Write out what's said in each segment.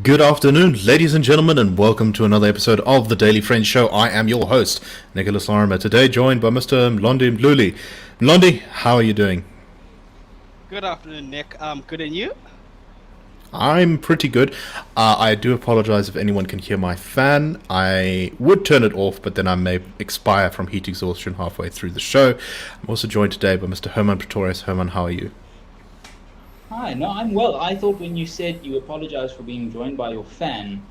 Good afternoon, ladies and gentlemen, and welcome to another episode of the Daily Friends Show. I am your host, Nicholas Lorimer, today joined by Mr. Mlondi Mdluli. Mlondi, how are you doing? Good afternoon, Nick. Good, and you? I'm pretty good. I do apologize if anyone can hear my fan. I would turn it off, but then I may expire from heat exhaustion halfway through the show. I'm also joined today by Mr. Hermann Pretorius. Hermann, how are you? Hi, no, I'm well. I thought when you said you apologized for being joined by your fan,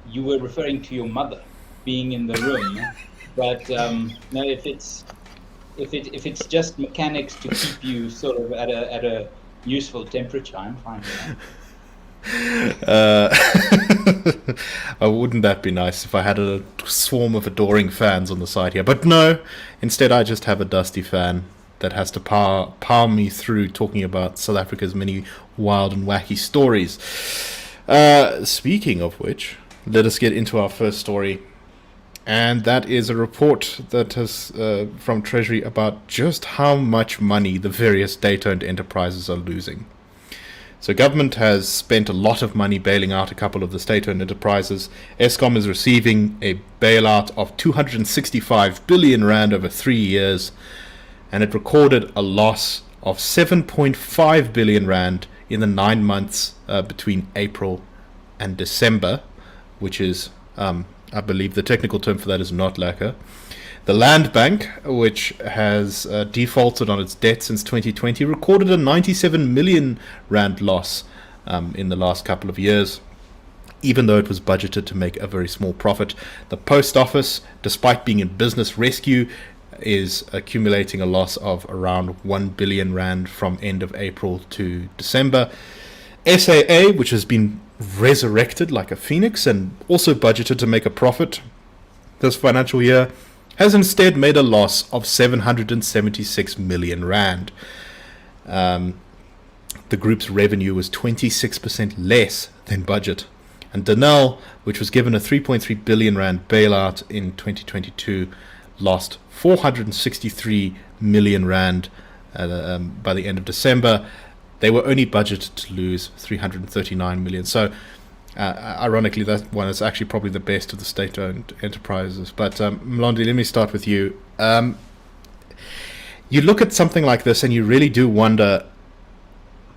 you were referring to your mother being in the room. But no, if it's just mechanics to keep you sort of at a useful temperature, I'm fine with that. Wouldn't that be nice if I had a swarm of adoring fans on the side here? But no, instead I just have a dusty fan that has to power me through talking about South Africa's many wild and wacky stories. Speaking of which, let us get into our first story. And that is a report that has from Treasury about just how much money the various state-owned enterprises are losing. So government has spent a lot of money bailing out a couple of the state-owned enterprises. Eskom is receiving a bailout of 265 billion rand over 3 years. And it recorded a loss of 7.5 billion rand in the 9 months between April and December, which is, I believe the technical term for that is not lekker. The Land Bank, which has defaulted on its debt since 2020, recorded a 97 million rand loss in the last couple of years, even though it was budgeted to make a very small profit. The Post Office, despite being in business rescue, is accumulating a loss of around 1 billion rand from end of April to December. SAA, which has been resurrected like a phoenix and also budgeted to make a profit this financial year, has instead made a loss of 776 million rand. The group's revenue was 26% less than budget. And Denel, which was given a 3.3 billion rand bailout in 2022, lost 463 million rand by the end of December. They were only budgeted to lose 339 million. So, ironically, that one is actually probably the best of the state-owned enterprises. But Mlondi, let me start with you. You look at something like this and you really do wonder,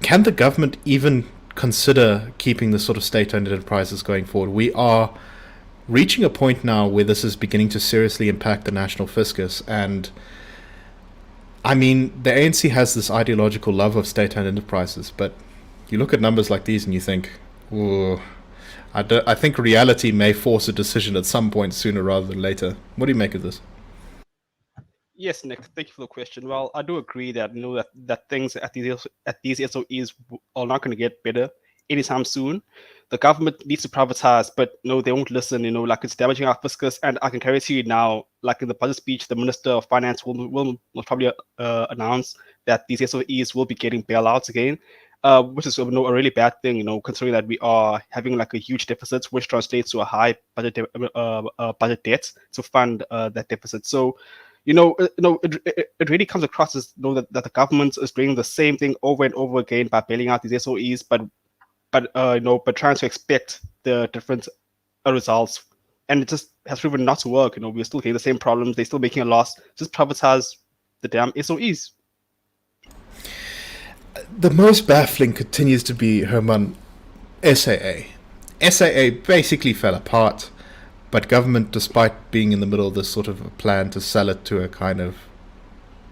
can the government even consider keeping the sort of state-owned enterprises going forward? We are reaching a point now where this is beginning to seriously impact the national fiscus. And I mean, the ANC has this ideological love of state-owned enterprises, but you look at numbers like these and you think, oh, I think reality may force a decision at some point sooner rather than later. What do you make of this? Yes, Nick, thank you for the question. Well, I do agree that that things at these SOEs are not going to get better anytime soon. The government needs to privatize, but no, they won't listen. Like it's damaging our fiscus, and I can guarantee you now, like in the budget speech, the Minister of Finance will probably announce that these SOEs will be getting bailouts again, which is a really bad thing. Considering that we are having like a huge deficit, which translates to a high budget debt to fund that deficit. So, it really comes across as that the government is doing the same thing over and over again by bailing out these SOEs, but trying to expect the different results, and it just has proven not to work. We're still getting the same problems. They're still making a loss. Just privatize the damn SOEs. The most baffling continues to be Hermann SAA. SAA basically fell apart, but government, despite being in the middle of this sort of a plan to sell it to a kind of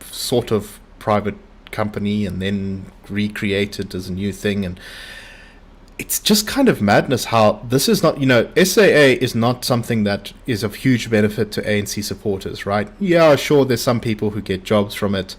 sort of private company and then recreate it as a new thing, and it's just kind of madness how this is not, SAA is not something that is of huge benefit to ANC supporters, right? Yeah, sure, there's some people who get jobs from it,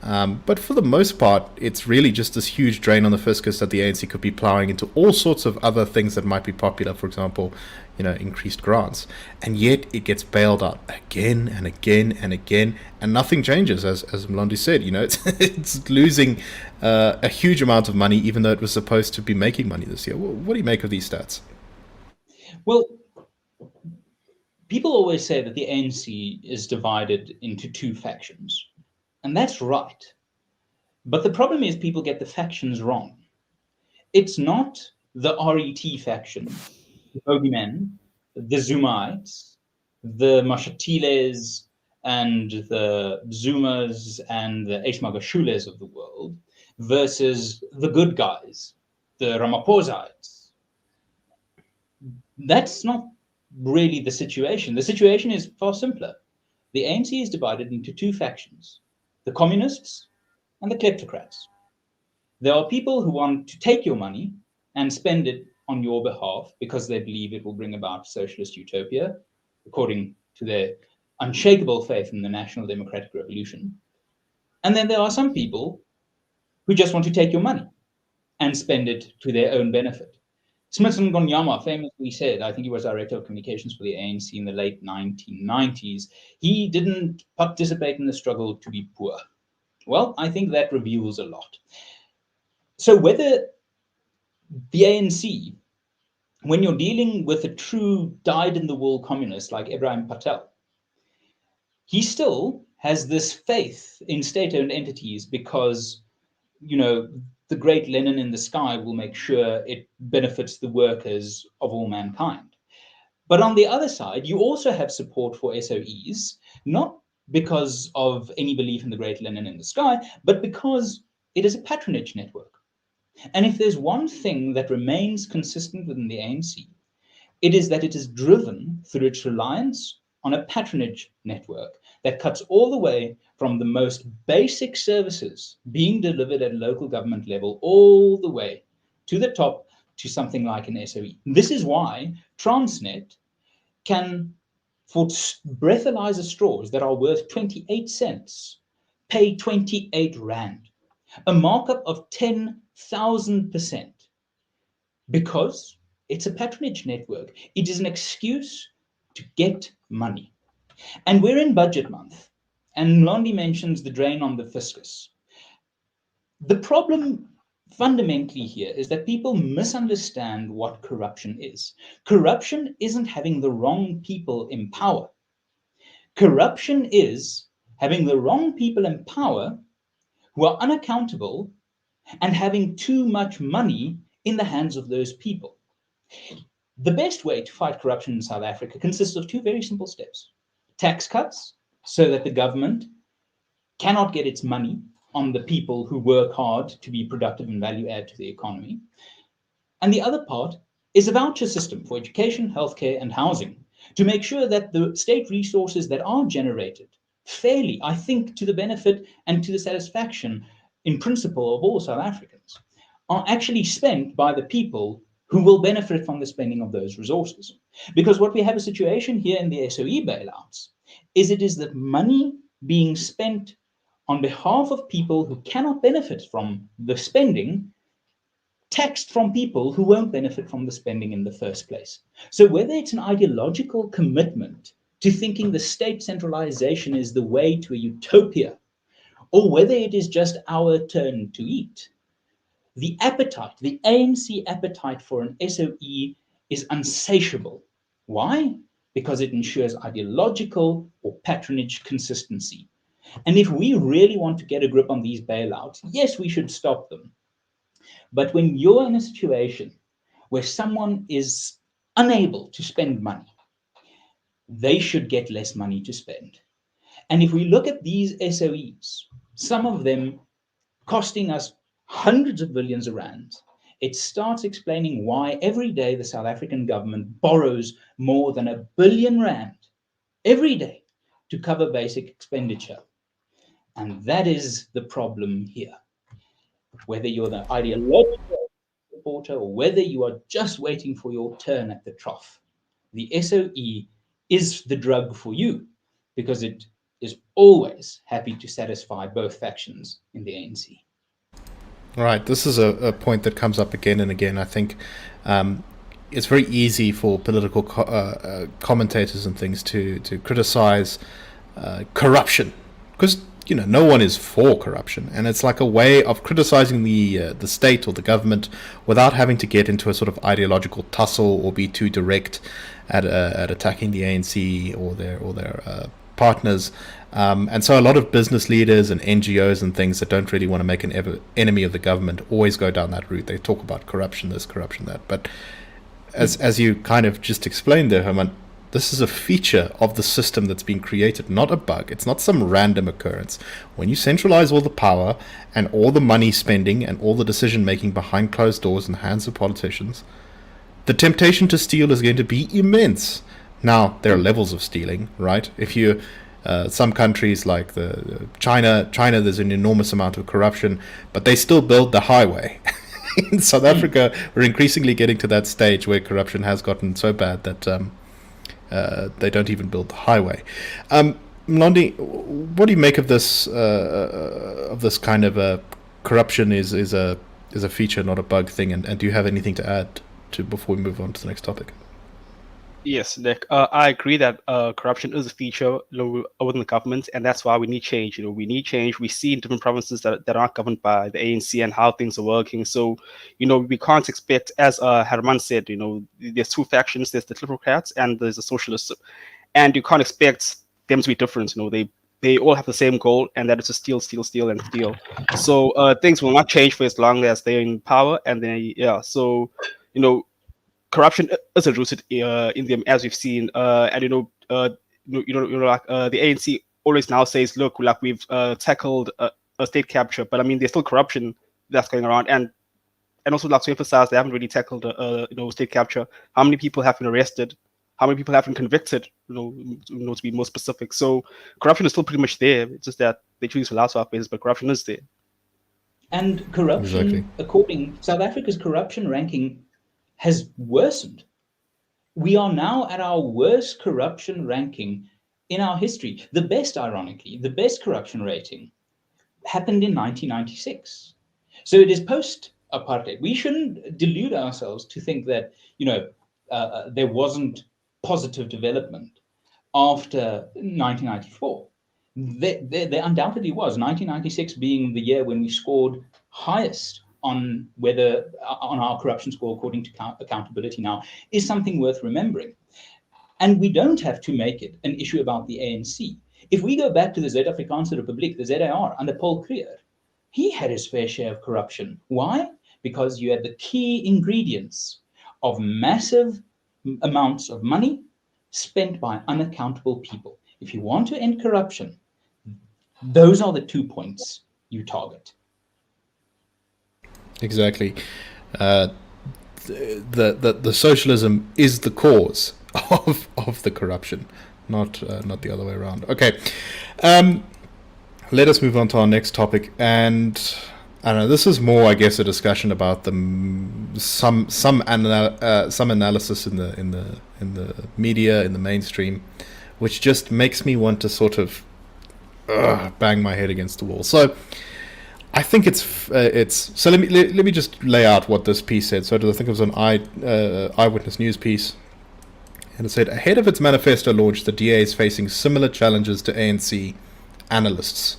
but for the most part, it's really just this huge drain on the fiscus that the ANC could be plowing into all sorts of other things that might be popular, for example, increased grants. And yet it gets bailed out again and again and again, and nothing changes, as Mlondi said. It's losing a huge amount of money, even though it was supposed to be making money this year. What do you make of these stats? Well, people always say that the ANC is divided into two factions, and that's right. But the problem is people get the factions wrong. It's not the RET faction, the Bogeymen, the Zumaites, the Mashatiles, and the Zumas and the Ishmagashules of the world versus the good guys, the Ramaphosa'ites. That's not really the situation. The situation is far simpler. The ANC is divided into two factions, the communists and the kleptocrats. There are people who want to take your money and spend it on your behalf because they believe it will bring about socialist utopia, according to their unshakable faith in the National Democratic Revolution. And then there are some people who just want to take your money and spend it to their own benefit. Smithson Gonyama famously said, I think he was director of communications for the ANC in the late 1990s, he didn't participate in the struggle to be poor. Well, I think that reveals a lot. So whether the ANC, when you're dealing with a true dyed-in-the-wool communist like Ibrahim Patel, he still has this faith in state-owned entities because, the great Lenin in the sky will make sure it benefits the workers of all mankind. But on the other side, you also have support for SOEs, not because of any belief in the great Lenin in the sky, but because it is a patronage network. And if there's one thing that remains consistent within the ANC, it is that it is driven through its reliance on a patronage network that cuts all the way from the most basic services being delivered at local government level all the way to the top to something like an SOE. This is why Transnet can, for breathalyzer straws that are worth 28 cents, pay 28 Rand, a markup of 10,000%, because it's a patronage network. It is an excuse to get money. And we're in budget month, and Mlondi mentions the drain on the fiscus. The problem fundamentally here is that people misunderstand what corruption is. Corruption isn't having the wrong people in power. Corruption is having the wrong people in power who are unaccountable and having too much money in the hands of those people. The best way to fight corruption in South Africa consists of two very simple steps. Tax cuts, so that the government cannot get its money on the people who work hard to be productive and value add to the economy. And the other part is a voucher system for education, healthcare, and housing to make sure that the state resources that are generated fairly, I think, to the benefit and to the satisfaction in principle of all South Africans, are actually spent by the people who will benefit from the spending of those resources. Because what we have a situation here in the SOE bailouts is it is the money being spent on behalf of people who cannot benefit from the spending, taxed from people who won't benefit from the spending in the first place. So whether it's an ideological commitment to thinking the state centralization is the way to a utopia, or whether it is just our turn to eat, the appetite, the ANC appetite for an SOE is insatiable. Why? Because it ensures ideological or patronage consistency. And if we really want to get a grip on these bailouts, yes, we should stop them. But when you're in a situation where someone is unable to spend money, they should get less money to spend. And if we look at these SOEs, some of them costing us hundreds of billions of rands, it starts explaining why every day the South African government borrows more than R1 billion every day to cover basic expenditure. And that is the problem here. Whether you're the ideological supporter or whether you are just waiting for your turn at the trough, the SOE is the drug for you, because it is always happy to satisfy both factions in the ANC. Right, this is a point that comes up again and again. I think it's very easy for political commentators and things to criticize corruption, because no one is for corruption, and it's like a way of criticizing the state or the government without having to get into a sort of ideological tussle or be too direct. at attacking the ANC or their partners. And so a lot of business leaders and NGOs and things that don't really want to make an enemy of the government always go down that route. They talk about corruption this, corruption that. But as you kind of just explained there, Herman, this is a feature of the system that's been created, not a bug. It's not some random occurrence. When you centralize all the power and all the money spending and all the decision making behind closed doors in the hands of politicians, the temptation to steal is going to be immense. Now, there are levels of stealing, right? If you some countries like China, there's an enormous amount of corruption, but they still build the highway. In South Africa, we're increasingly getting to that stage where corruption has gotten so bad that they don't even build the highway. Mlondi, what do you make of this kind of corruption is a feature, not a bug thing? And do you have anything to add before we move on to the next topic? Yes, Nick. I agree that corruption is a feature within the government, and that's why we need change. We need change. We see in different provinces that aren't governed by the ANC and how things are working. So, we can't expect, as Hermann said, there's two factions. There's the Clippercrats and there's the Socialists, and you can't expect them to be different. They all have the same goal, and that is to steal, steal, steal, and steal. So things will not change for as long as they're in power. And then corruption is rooted in them, as we've seen, and the ANC always now says, look, like we've tackled a state capture, but I mean there's still corruption that's going around, and also like to emphasize they haven't really tackled state capture. How many people have been arrested? How many people have been convicted? To be more specific. So corruption is still pretty much there. It's just that they choose to laugh off basis, but corruption is there. And corruption, according South Africa's corruption ranking, has worsened. We are now at our worst corruption ranking in our history. The best, ironically, the best corruption rating happened in 1996. So it is post-apartheid. We shouldn't delude ourselves to think that, there wasn't positive development after 1994. There undoubtedly was. 1996 being the year when we scored highest on our corruption score according to accountability now, is something worth remembering. And we don't have to make it an issue about the ANC. If we go back to the Zuid-Afrikaanse Republiek, the ZAR, under Paul Kruger, he had his fair share of corruption. Why? Because you had the key ingredients of massive amounts of money spent by unaccountable people. If you want to end corruption, those are the 2 points you target. Exactly. The socialism is the cause of the corruption, not the other way around. Okay, let us move on to our next topic, and I don't know. This is more, I guess, a discussion about some analysis in the media, in the mainstream, which just makes me want to sort of bang my head against the wall. So I think it's so let me just lay out what this piece said. So I think it was an Eyewitness News piece, and it said, ahead of its manifesto launch, the DA is facing similar challenges to ANC analysts.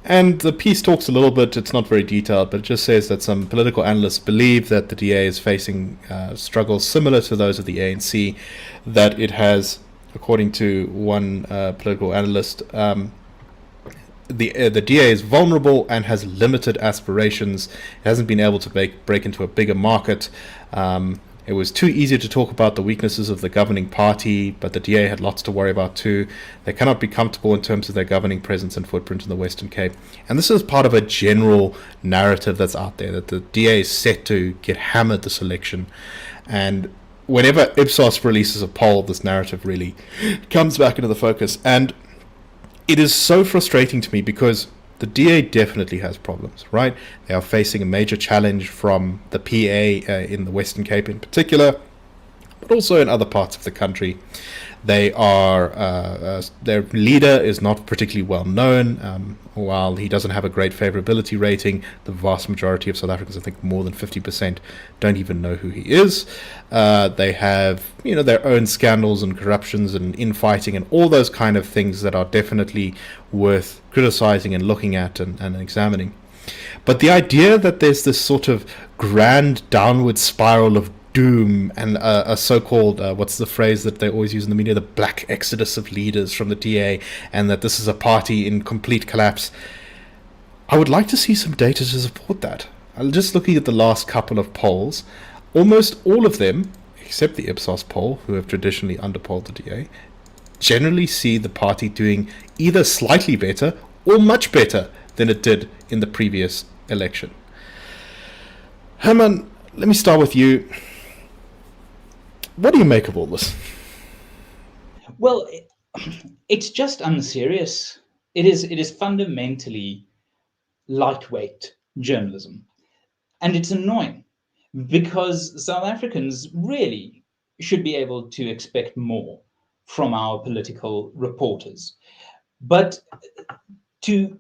And the piece talks a little bit, it's not very detailed, but it just says that some political analysts believe that the DA is facing struggles similar to those of the ANC, that it has, according to one political analyst, the DA is vulnerable and has limited aspirations. It hasn't been able to break into a bigger market. It was too easy to talk about the weaknesses of the governing party, but the DA had lots to worry about too. They cannot be comfortable in terms of their governing presence and footprint in the Western Cape. And this is part of a general narrative that's out there, that the DA is set to get hammered this election. And whenever Ipsos releases a poll, this narrative really comes back into the focus. And it is so frustrating to me because the DA definitely has problems, right? They are facing a major challenge from the PA in the Western Cape in particular, but also in other parts of the country. They are their leader is not particularly well known. While he doesn't have a great favorability rating, the vast majority of South Africans, I think more than 50%, don't even know who he is. They have their own scandals and corruptions and infighting and all those kind of things that are definitely worth criticizing and looking at and examining. But the idea that there's this sort of grand downward spiral of doom and a so-called, what's the phrase that they always use in the media, the black exodus of leaders from the DA, and that this is a party in complete collapse. I would like to see some data to support that. I'm just looking at the last couple of polls. Almost all of them, except the Ipsos poll, who have traditionally underpolled the DA, generally see the party doing either slightly better or much better than it did in the previous election. Hermann, let me start with you. What do you make of all this? Well, it's just unserious. It is fundamentally lightweight journalism. And it's annoying because South Africans really should be able to expect more from our political reporters. But to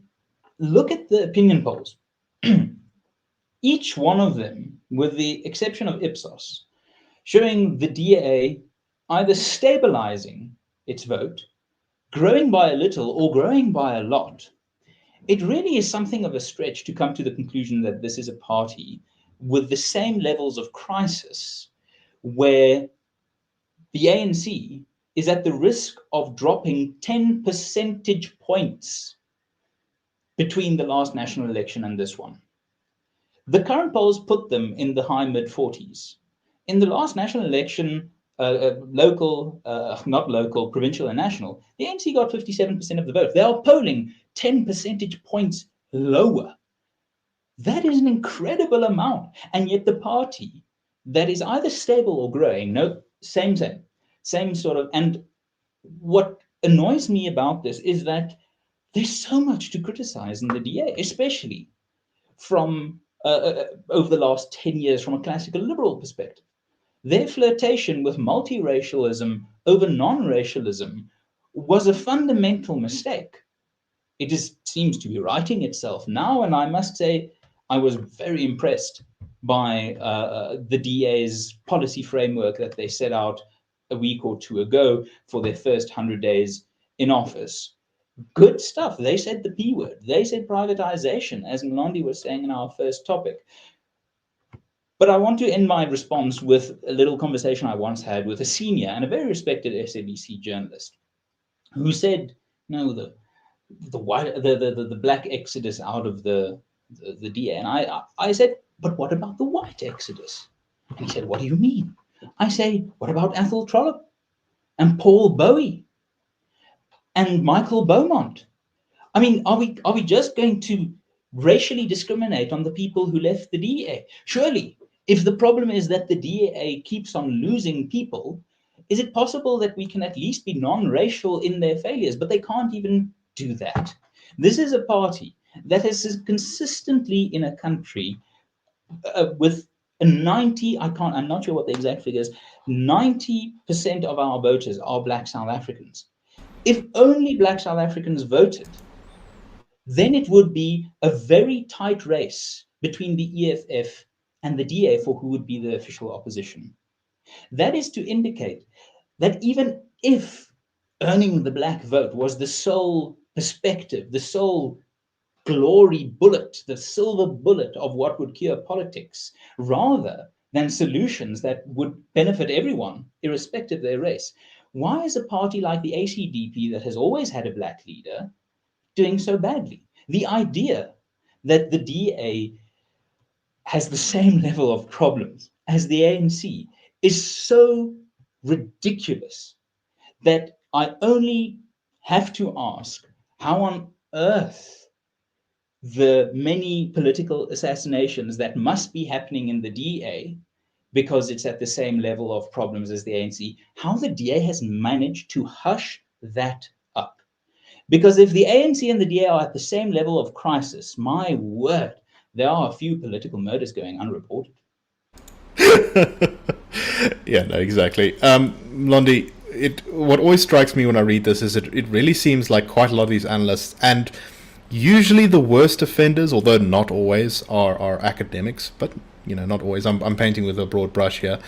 look at the opinion polls, each one of them, with the exception of Ipsos, showing the DA either stabilizing its vote, growing by a little, or growing by a lot, it really is something of a stretch to come to the conclusion that this is a party with the same levels of crisis where the ANC is at the risk of dropping 10 percentage points between the last national election and this one. The current polls put them in the high mid-40s. In the last national election, provincial and national, the ANC got 57% of the vote. They are polling 10 percentage points lower. That is an incredible amount. And yet the party that is either stable or growing, no, same sort of. And what annoys me about this is that there's so much to criticize in the DA, especially from over the last 10 years from a classical liberal perspective. Their flirtation with multiracialism over non-racialism was a fundamental mistake. It seems to be righting itself now, and I must say I was very impressed by the DA's policy framework that they set out a week or two ago for their first 100 days in office. Good stuff. They said the P word. They said privatization, as Mlondi was saying in our first topic. But I want to end my response with a little conversation I once had with a senior and a very respected SABC journalist who said, no, the black exodus out of the DA. And I said, but what about the white exodus? And he said, what do you mean? I say, what about Athol Trollip and Paul Bowie and Michael Beaumont? I mean, are we just going to racially discriminate on the people who left the DA? Surely, if the problem is that the DA keeps on losing people, is it possible that we can at least be non-racial in their failures? But they can't even do that. This is a party that is consistently in a country with a 90, I'm not sure what the exact figure is, 90% of our voters are black South Africans. If only black South Africans voted, then it would be a very tight race between the EFF and the DA for who would be the official opposition. That is to indicate that even if earning the black vote was the sole perspective, the sole glory bullet, the silver bullet of what would cure politics, rather than solutions that would benefit everyone, irrespective of their race, why is a party like the ACDP that has always had a black leader doing so badly? The idea that the DA has the same level of problems as the ANC is so ridiculous that I only have to ask how on earth the many political assassinations that must be happening in the DA, because it's at the same level of problems as the ANC, how the DA has managed to hush that up. Because if the ANC and the DA are at the same level of crisis, my word, there are a few political murders going unreported. Yeah, no, exactly. Mlondi, what always strikes me when I read this is it really seems like quite a lot of these analysts, and usually the worst offenders, although not always, are academics, but not always. I'm painting with a broad brush here.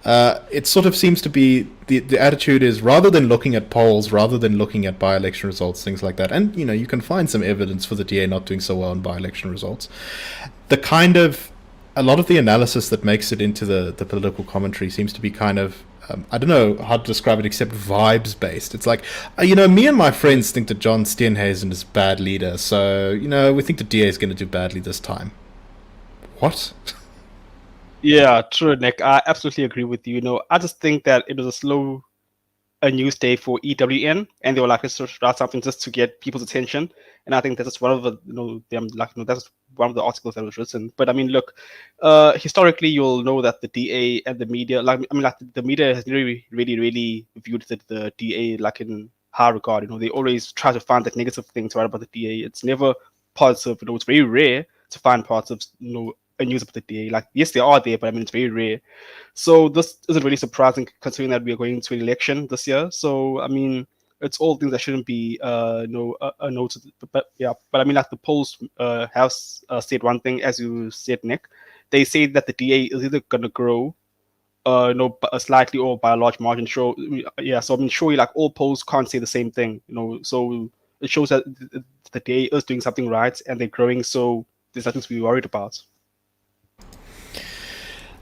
It sort of seems to be the attitude is, rather than looking at polls, rather than looking at by-election results, things like that, and you can find some evidence for the DA not doing so well in by-election results. The kind of a lot of the analysis that makes it into the political commentary seems to be kind of I don't know how to describe it except vibes based. It's like, me and my friends think that John Steenhuisen is a bad leader, so, we think the DA is going to do badly this time. What? Yeah, true, Nick. I absolutely agree with you. I just think that it was a news day for EWN, and they were like, let's start something just to get people's attention. And I think that's just one of the, that's one of the articles that was written. But I mean, look, historically, you'll know that the DA and the media, the media has really, really, really viewed the DA like in high regard. They always try to find that negative thing to write about the DA. It's never positive. It's very rare to find parts of, a news about the DA. Like, yes, they are there, but I mean, it's very rare. So this isn't really surprising considering that we are going into an election this year. So, I mean, it's all things that shouldn't be noted. But I mean, like the polls have said one thing, as you said, Nick. They say that the DA is either going to grow, slightly or by a large margin. So I mean, surely like all polls can't say the same thing, So it shows that the DA is doing something right and they're growing. So there's nothing to be worried about.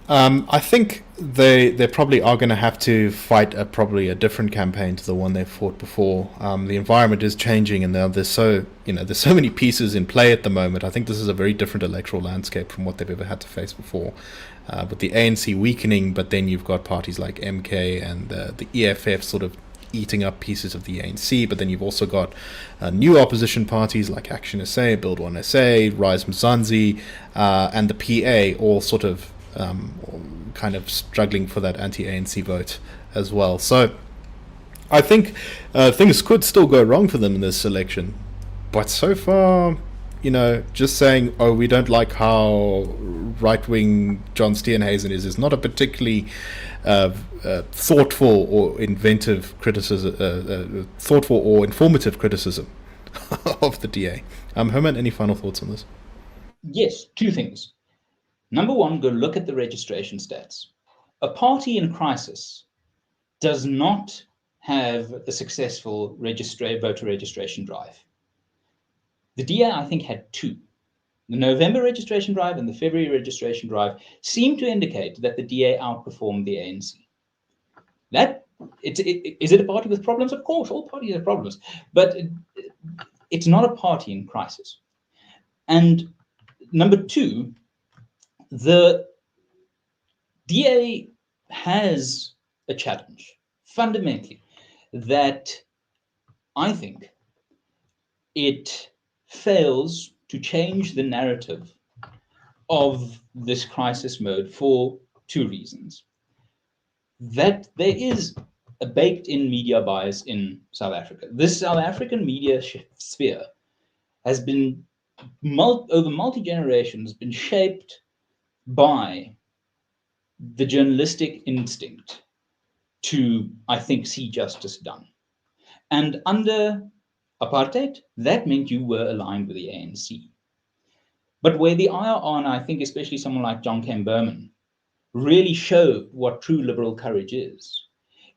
I think they probably are going to have to fight probably a different campaign to the one they've fought before. The environment is changing, and there's so many pieces in play at the moment. I think this is a very different electoral landscape from what they've ever had to face before. With the ANC weakening, but then you've got parties like MK and the EFF sort of eating up pieces of the ANC, but then you've also got new opposition parties like Action SA, Build One SA, Rise Mzansi, and the PA all sort of kind of struggling for that anti-ANC vote as well. So I think things could still go wrong for them in this election. But so far, just saying, we don't like how right-wing John Steenhuisen is not a particularly thoughtful or inventive criticism, thoughtful or informative criticism of the DA. Herman, any final thoughts on this? Yes, two things. Number one, go look at the registration stats. A party in crisis does not have a successful voter registration drive. The DA, I think, had two. The November registration drive and the February registration drive seem to indicate that the DA outperformed the ANC. Is it a party with problems? Of course, all parties have problems, but it's not a party in crisis. And number two, the DA has a challenge, fundamentally, that I think it fails to change the narrative of this crisis mode for two reasons. That there is a baked-in media bias in South Africa. This South African media sphere has been, over multi-generations, been shaped by the journalistic instinct to, I think, see justice done. And under apartheid, that meant you were aligned with the ANC. But where the IRR, and I think especially someone like John Kemp Berman, really show what true liberal courage is,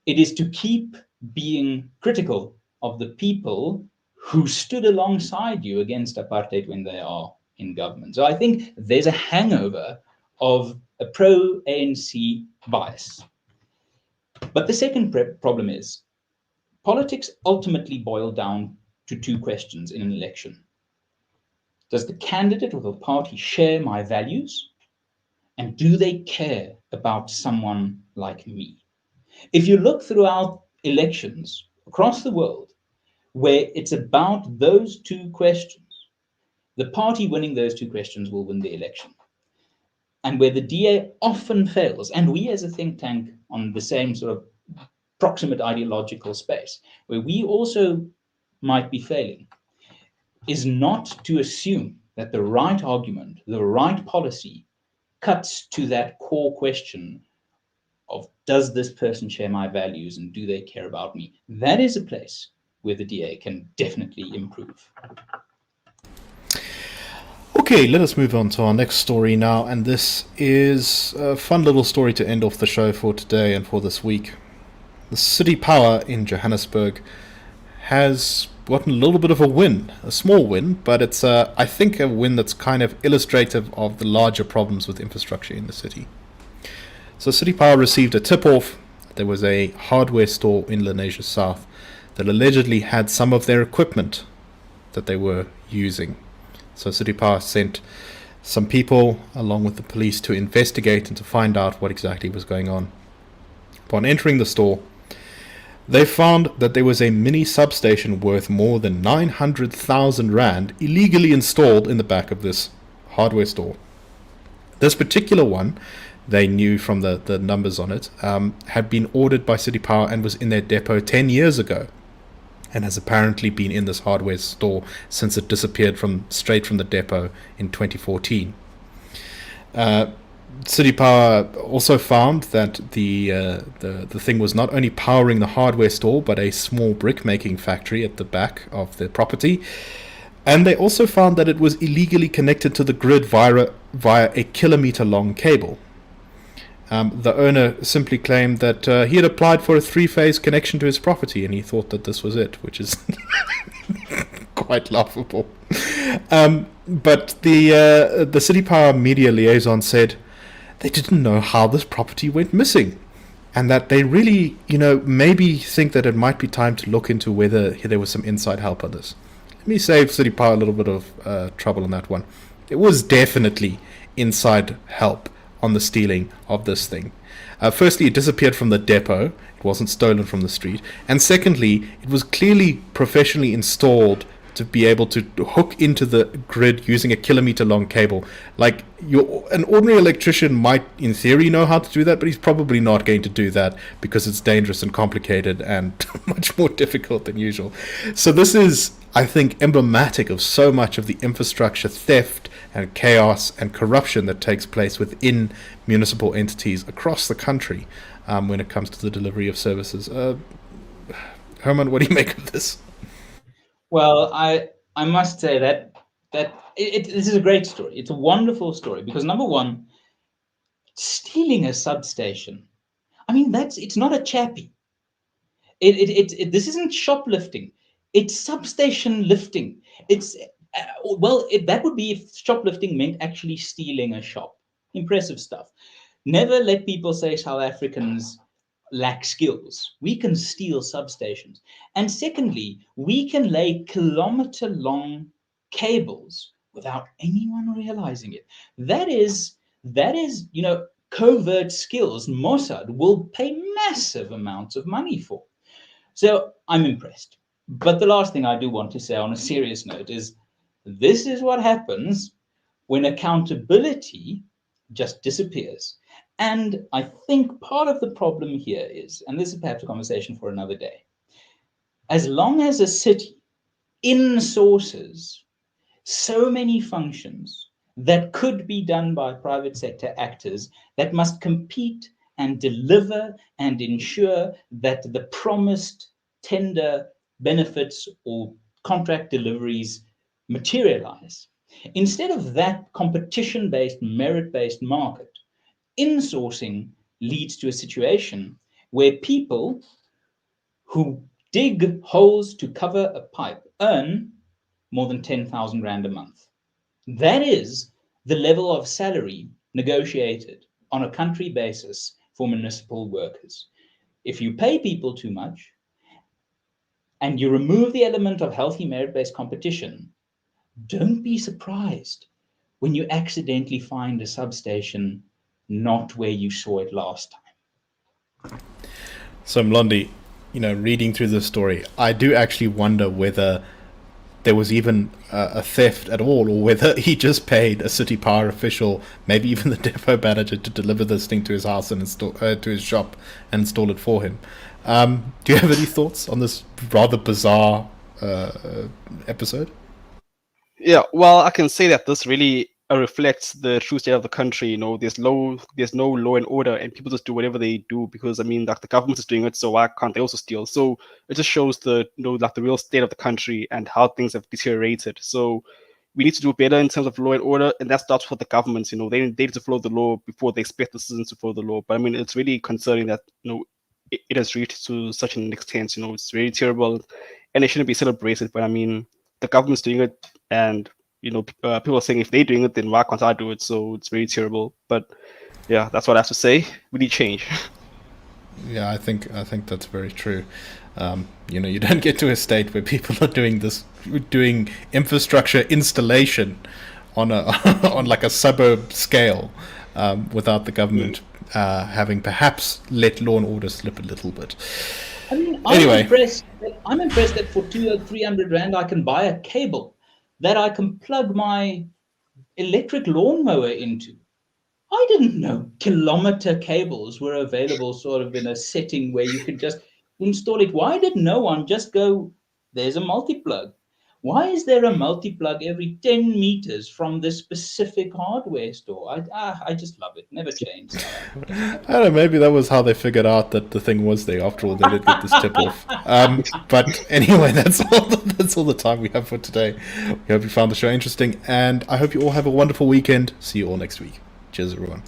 it is to keep being critical of the people who stood alongside you against apartheid when they are in government. So I think there's a hangover of a pro-ANC bias. But the second problem is, politics ultimately boil down to two questions in an election. Does the candidate or the party share my values? And do they care about someone like me? If you look throughout elections across the world, where it's about those two questions, the party winning those two questions will win the election. And where the DA often fails, and we as a think tank on the same sort of proximate ideological space, where we also might be failing, is not to assume that the right argument, the right policy, cuts to that core question of, does this person share my values and do they care about me? That is a place where the DA can definitely improve. Okay, let us move on to our next story now, and this is a fun little story to end off the show for today and for this week. The City Power in Johannesburg has gotten a little bit of a win, a small win, but it's, I think, a win that's kind of illustrative of the larger problems with infrastructure in the city. So City Power received a tip-off. There was a hardware store in Lenasia South that allegedly had some of their equipment that they were using. So City Power sent some people along with the police to investigate and to find out what exactly was going on. Upon entering the store, they found that there was a mini substation worth more than 900,000 Rand illegally installed in the back of this hardware store. This particular one, they knew from the numbers on it, had been ordered by City Power and was in their depot 10 years ago, and has apparently been in this hardware store since it disappeared straight from the depot in 2014. City Power also found that the thing was not only powering the hardware store, but a small brick-making factory at the back of the property. And they also found that it was illegally connected to the grid via a kilometer-long cable. The owner simply claimed that he had applied for a 3-phase connection to his property, and he thought that this was it, which is quite laughable. But the City Power media liaison said they didn't know how this property went missing, and that they really, maybe think that it might be time to look into whether there was some inside help on this. Let me save City Power a little bit of trouble on that one. It was definitely inside help on the stealing of this thing. Firstly, it disappeared from the depot. It wasn't stolen from the street. And secondly, it was clearly professionally installed to be able to hook into the grid using a kilometer-long cable. Like, an ordinary electrician might, in theory, know how to do that, but he's probably not going to do that because it's dangerous and complicated and much more difficult than usual. So this is, I think, emblematic of so much of the infrastructure theft and chaos and corruption that takes place within municipal entities across the country when it comes to the delivery of services. Herman, what do you make of this? Well, I must say that this is a great story. It's a wonderful story because, number one, stealing a substation, I mean, it's not a chappy. This isn't shoplifting. It's substation lifting. It's that would be if shoplifting meant actually stealing a shop. Impressive stuff. Never let people say South Africans lack skills. We can steal substations. And secondly, we can lay kilometer-long cables without anyone realizing it. That is, covert skills Mossad will pay massive amounts of money for. So I'm impressed. But the last thing I do want to say on a serious note is this is what happens when accountability just disappears. And I think part of the problem here is, and this is perhaps a conversation for another day, as long as a city insources so many functions that could be done by private sector actors that must compete and deliver and ensure that the promised tender benefits or contract deliveries materialize, instead of that competition-based, merit-based market, insourcing leads to a situation where people who dig holes to cover a pipe earn more than 10,000 Rand a month. That is the level of salary negotiated on a country basis for municipal workers. If you pay people too much and you remove the element of healthy merit-based competition, don't be surprised when you accidentally find a substation not where you saw it last time. So Mlondi, reading through this story, I do actually wonder whether there was even a theft at all, or whether he just paid a City Power official, maybe even the depot manager, to deliver this thing to his house and to his shop and install it for him. Do you have any thoughts on this rather bizarre episode? Yeah, well, I can say that this really reflects the true state of the country. There's no law and order, and people just do whatever they do because, like, the government is doing it, so why can't they also steal? So it just shows the real state of the country and how things have deteriorated. So we need to do better in terms of law and order, and that starts with the governments. They need to follow the law before they expect the citizens to follow the law. But it's really concerning that it has reached to such an extent. It's very terrible, and it shouldn't be celebrated. But I mean, the government's doing it, and people are saying if they're doing it, then why can't I do it? So it's very terrible. But yeah, that's what I have to say. We need change. Yeah, I think that's very true. You don't get to a state where people are doing infrastructure installation on a on like a suburb scale without the government having perhaps let law and order slip a little bit. I mean, Anyway. I'm impressed that for 200 or 300 rand I can buy a cable that I can plug my electric lawnmower into. I didn't know kilometer cables were available sort of in a setting where you could just install it. Why did no one just go, there's a multi-plug? Why is there a multi-plug every 10 meters from this specific hardware store? I just love it. Never change. I don't know, maybe that was how they figured out that the thing was there. After all, they did get this tip off. But anyway, that's all the time we have for today. We hope you found the show interesting, and I hope you all have a wonderful weekend. See you all next week. Cheers, everyone.